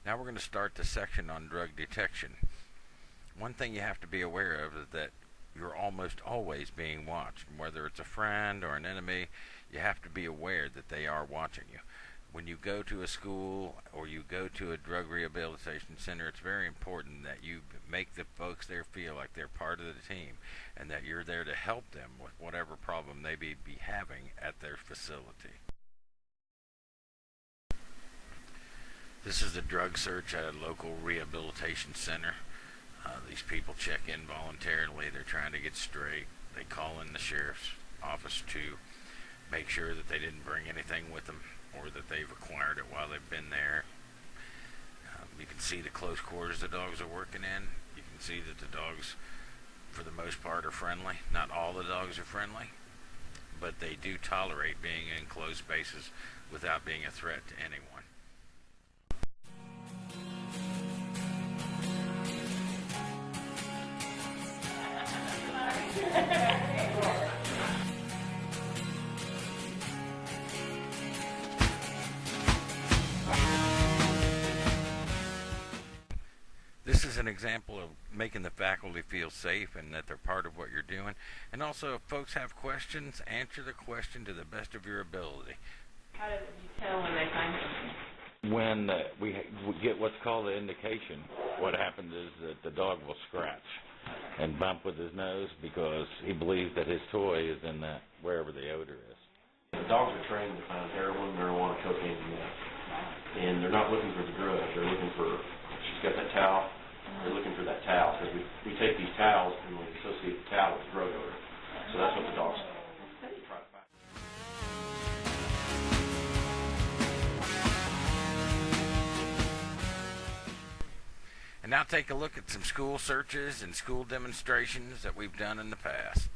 Now we're going to start the section on drug detection. One thing you have to be aware of is that you're almost always being watched. Whether it's a friend or an enemy, you have to be aware that they are watching you. When you go to a school or you go to a drug rehabilitation center, it's very important that you make the folks there feel like they're part of the team and that you're there to help them with whatever problem they may be having at their facility. This is the drug search at a local rehabilitation center. These people check in voluntarily. They're trying to get straight. They call in the sheriff's office to make sure that they didn't bring anything with them or that they've acquired it while they've been there. You can see the close quarters the dogs are working in. You can see that the dogs, for the most part, are friendly. Not all the dogs are friendly, but they do tolerate being in closed spaces without being a threat to anyone. This is an example of making the faculty feel safe and that they're part of what you're doing. And also, if folks have questions, answer the question to the best of your ability. How do you tell when they find something? When we get what's called the indication, what happens is that the dog will scratch and bump with his nose because he believes that his toy is in that wherever the odor is. The dogs are trained to find heroin, marijuana, cocaine, and meth. And they're not looking for the drug. They're looking for, she's got that towel, they're looking for that towel. Because we take these towels and we associate the towel with drug odor. So that's what the dogs try to find. And now take a look at some school searches and school demonstrations that we've done in the past.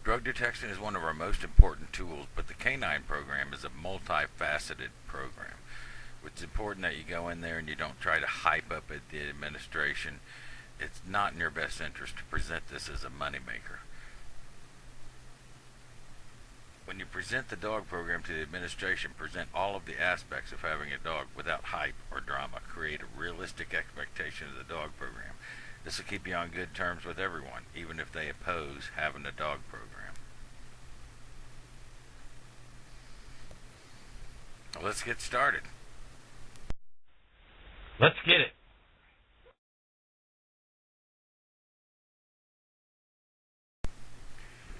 Drug detection is one of our most important tools, but the canine program is a multifaceted program. It's important that you go in there and you don't try to hype up at the administration. It's not in your best interest to present this as a moneymaker. When you present the dog program to the administration, present all of the aspects of having a dog without hype or drama. Create a realistic expectation of the dog program. This will keep you on good terms with everyone, even if they oppose having a dog program. let's get started. Let's get it.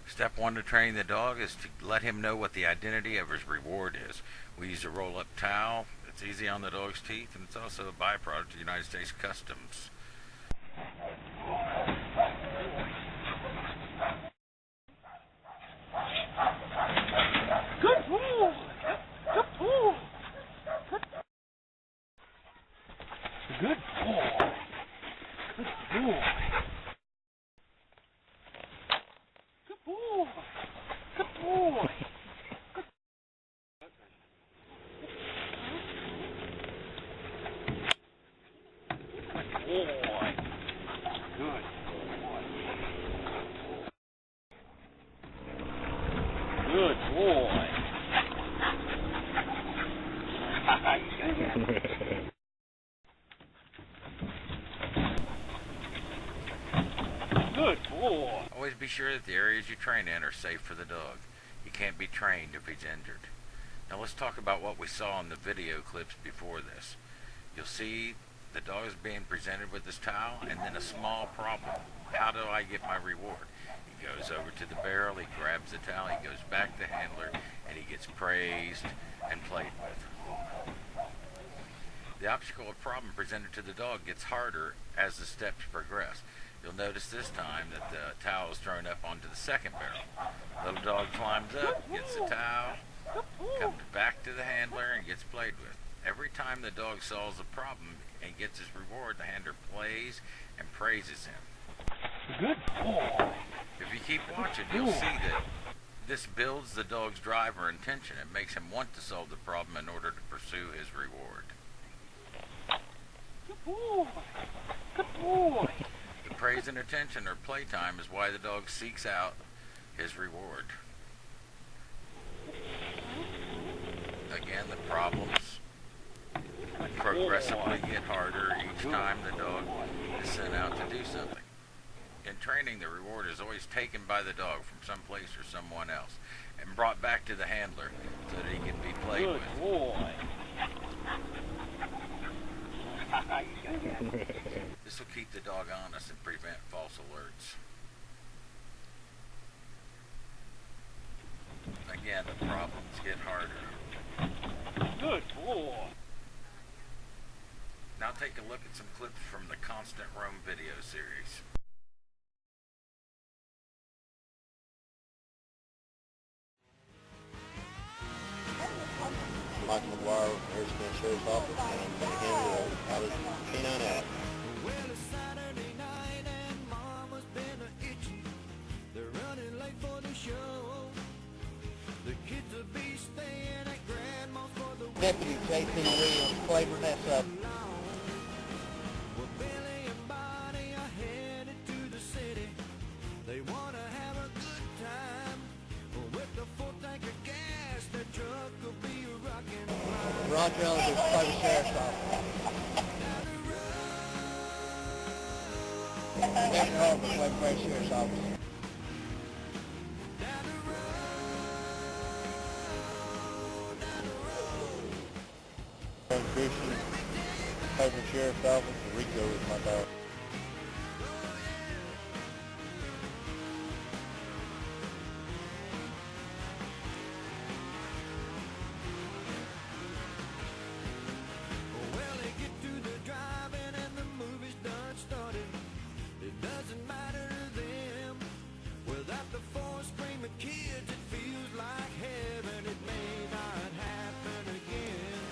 Step 1 to training the dog is to let him know what the identity of his reward is. We use a roll-up towel. It's easy on the dog's teeth, and it's also a byproduct of the United States Customs. Good boy. Good boy. Good boy. Good boy. Good boy. Good boy. Good boy. Good boy. Always be sure that the areas you train in are safe for the dog. He can't be trained if he's injured. Now let's talk about what we saw in the video clips before this. You'll see the dog is being presented with this towel and then a small problem. How do I get my reward? He goes over to the barrel, he grabs the towel, he goes back to the handler, and he gets praised and played with. The obstacle or problem presented to the dog gets harder as the steps progress. You'll notice this time that the towel is thrown up onto the second barrel. Little dog climbs up, gets the towel, comes back to the handler, and gets played with. Every time the dog solves a problem and gets his reward, the handler plays and praises him. Good boy. If you keep watching, you'll see that this builds the dog's drive or intention. It makes him want to solve the problem in order to pursue his reward. Good boy. Good boy. The praise and attention or playtime is why the dog seeks out his reward. Again, the problems progressively get harder each time the dog is sent out to do something. In training, the reward is always taken by the dog from someplace or someone else and brought back to the handler so that he can be played Good with. boy. This will keep the dog honest and prevent false alerts. Again, the problems get harder. Good boy. Now take a look at some clips from the Constant Roam video series. Michael McGuire, Harrisburg Sheriff's Office, and I'm the handler out of Canine Act. Well, it's Saturday night and Mama's been a-itching. They're running late for the show. The kids will be staying at Grandma's for the Deputy J.P. Williams, Claiborne, S.A. Well, Billy and Bonnie are headed to the city. They want to have a good time. With the full tank of gas, their truck will be rocking. Roger Ellis, Claiborne Sheriff's Office. Deputy Harper, Claiborne Sheriff's Office. Christian, Claiborne Sheriff's Office. Rico is my dog. Well, they get to the drive-in and the movie's done started. It doesn't matter to them. Without the four screaming kids, it feels like heaven. It may not happen again.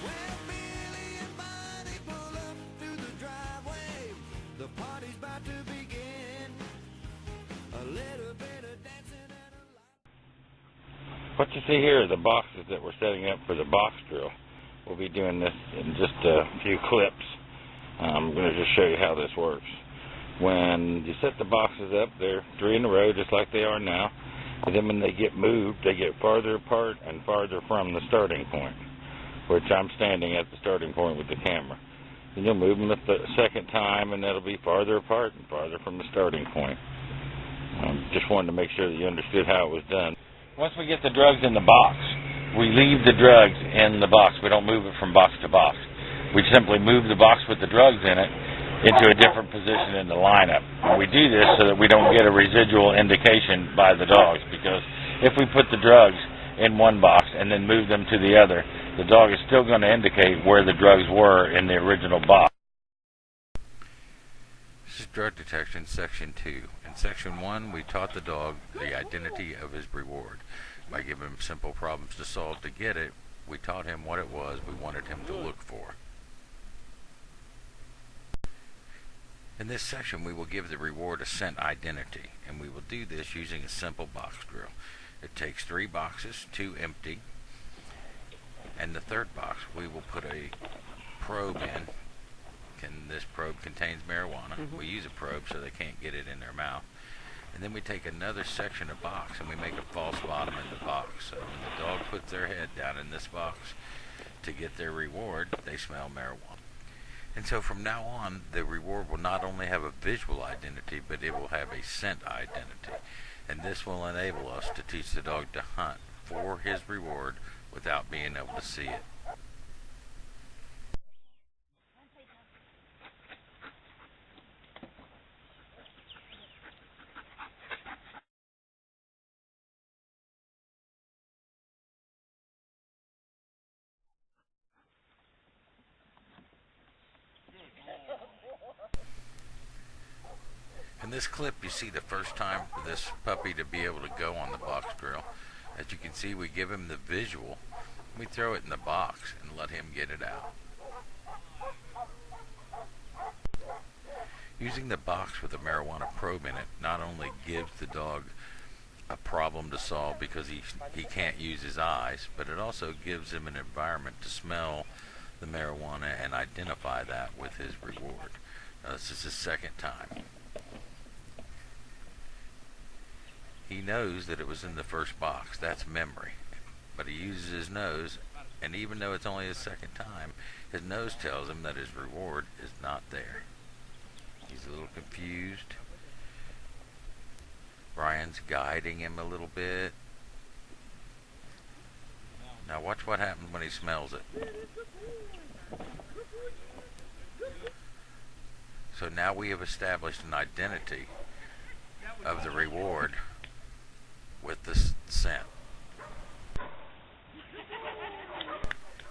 Well, Billy and Bonnie pull up through the driveway. The party's about to begin. A little bit of dancing and a lot. What you see here are the boxes that we're setting up for the box drill. We'll be doing this in just a few clips. I'm going to just show you how this works. When you set the boxes up, they're 3 in a row just like they are now. And then when they get moved, they get farther apart and farther from the starting point, which I'm standing at the starting point with the camera. Then you'll move them the second time, and that'll be farther apart and farther from the starting point. Just wanted to make sure that you understood how it was done. Once we get the drugs in the box, we leave the drugs in the box. We don't move it from box to box. We simply move the box with the drugs in it into a different position in the lineup. We do this so that we don't get a residual indication by the dogs, because if we put the drugs in one box and then move them to the other, the dog is still going to indicate where the drugs were in the original box. This is drug detection section 2. In section 1, we taught the dog the identity of his reward. By giving him simple problems to solve to get it, we taught him what it was we wanted him to look for. In this section, we will give the reward a scent identity, and we will do this using a simple box drill. It takes 3 boxes, 2 empty, and the third box we will put a probe in. This probe contains marijuana. We use a probe so they can't get it in their mouth. And then we take another section of box and we make a false bottom in the box. So when the dog puts their head down in this box to get their reward, they smell marijuana. And so from now on, the reward will not only have a visual identity, but it will have a scent identity. And this will enable us to teach the dog to hunt for his reward without being able to see it. In this clip, you see the first time for this puppy to be able to go on the box drill. As you can see, we give him the visual. We throw it in the box and let him get it out. Using the box with a marijuana probe in it not only gives the dog a problem to solve because he can't use his eyes, but it also gives him an environment to smell the marijuana and identify that with his reward. Now, this is his second time. He knows that it was in the first box. That's memory. But he uses his nose, and even though it's only his second time, his nose tells him that his reward is not there. He's a little confused. Brian's guiding him a little bit. Now watch what happens when he smells it. So now we have established an identity of the reward with the scent.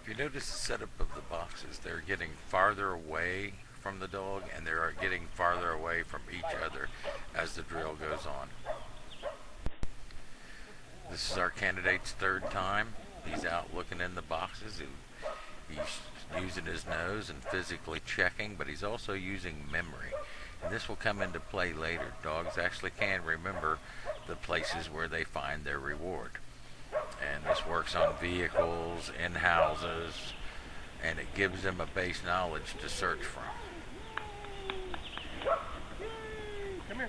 If you notice the setup of the boxes, they're getting farther away from the dog and they're getting farther away from each other as the drill goes on. This is our candidate's third time. He's out looking in the boxes. He's using his nose and physically checking, but he's also using memory. And this will come into play later. Dogs actually can remember the places where they find their reward. And this works on vehicles, in houses, and it gives them a base knowledge to search from. Come here.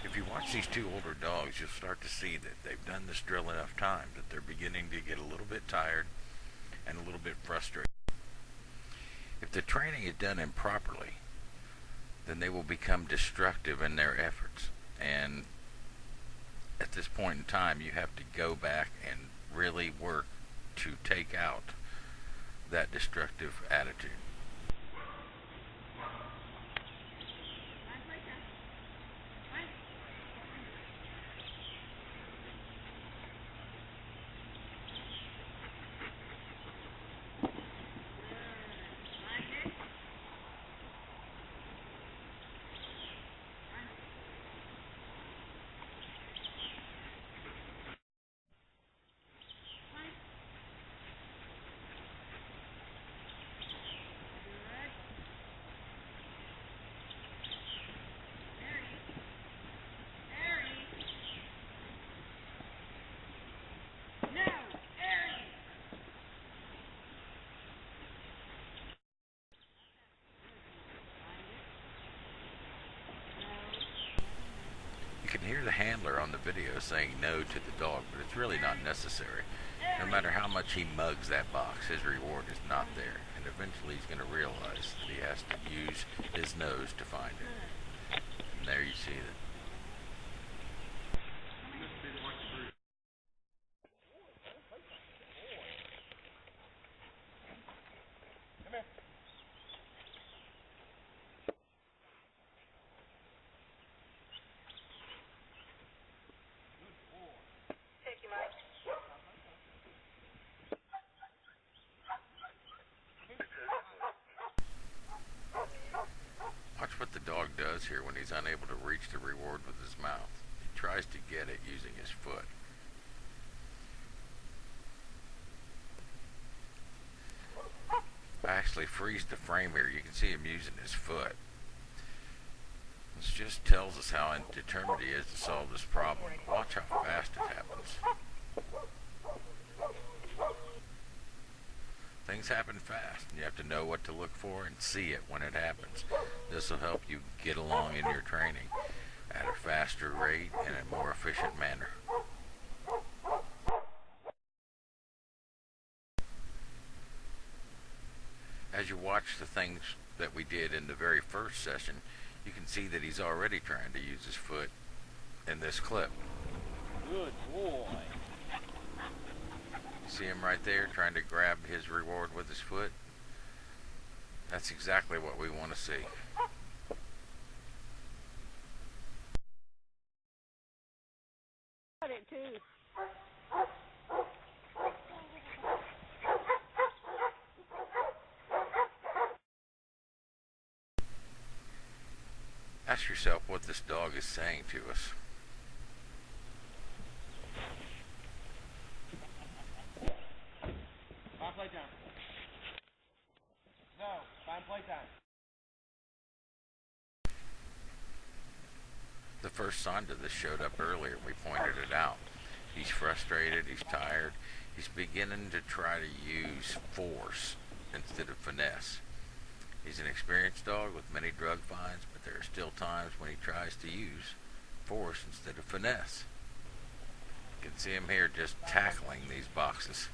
If you watch these two older dogs, you'll start to see that they've done this drill enough times that they're beginning to get a little bit tired and a little bit frustrated. If the training is done improperly, then they will become destructive in their efforts. And at this point in time, you have to go back and really work to take out that destructive attitude. You can hear the handler on the video saying no to the dog, but it's really not necessary. No matter how much he mugs that box, his reward is not there. And eventually he's going to realize that he has to use his nose to find it. And there you see that. get it using his foot. I actually freeze the frame here. You can see him using his foot. This just tells us how determined he is to solve this problem. Watch how fast it happens. Things happen fast, and you have to know what to look for and see it when it happens. This will help you get along in your training at a faster rate and a more efficient manner. As you watch the things that we did in the very first session, you can see that he's already trying to use his foot in this clip. Good boy. See him right there trying to grab his reward with his foot? That's exactly what we want to see. Got it too. Ask yourself what this dog is saying to us. Time playtime. No, time playtime. The first sign of this showed up earlier. We pointed it out. He's frustrated, he's tired, he's beginning to try to use force instead of finesse. He's an experienced dog with many drug finds, but there are still times when he tries to use force instead of finesse. You can see him here just tackling these boxes.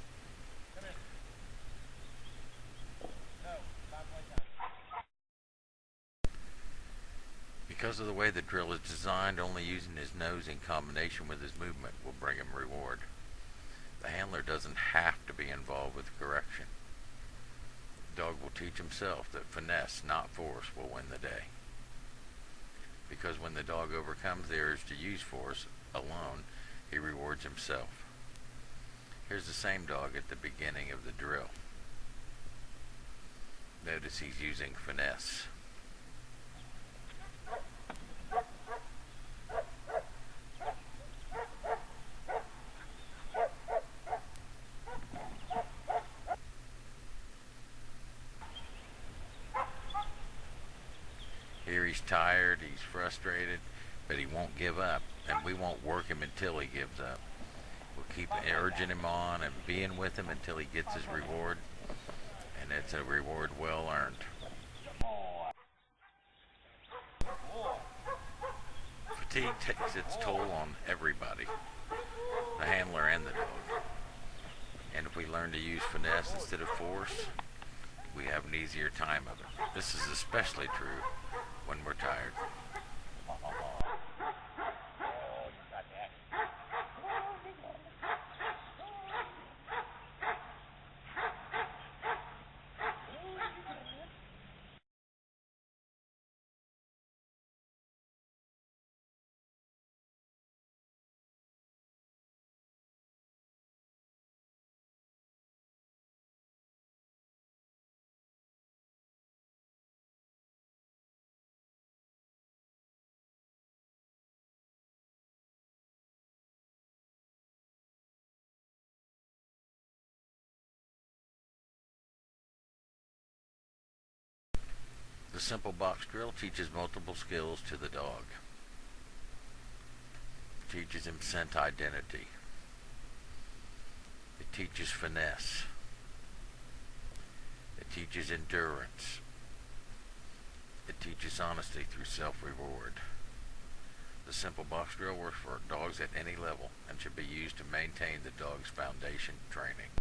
Because of the way the drill is designed, only using his nose in combination with his movement will bring him reward. The handler doesn't have to be involved with correction. The dog will teach himself that finesse, not force, will win the day. Because when the dog overcomes the urge to use force alone, he rewards himself. Here's the same dog at the beginning of the drill. Notice he's using finesse. Here he's tired, he's frustrated, but he won't give up, and we won't work him until he gives up. We'll keep urging him on and being with him until he gets his reward, and it's a reward well earned. Fatigue takes its toll on everybody, the handler and the dog. And if we learn to use finesse instead of force, we have an easier time of it. This is especially true when we're tired. The simple box drill teaches multiple skills to the dog. It teaches him scent identity. It teaches finesse. It teaches endurance. It teaches honesty through self-reward. The simple box drill works for dogs at any level and should be used to maintain the dog's foundation training.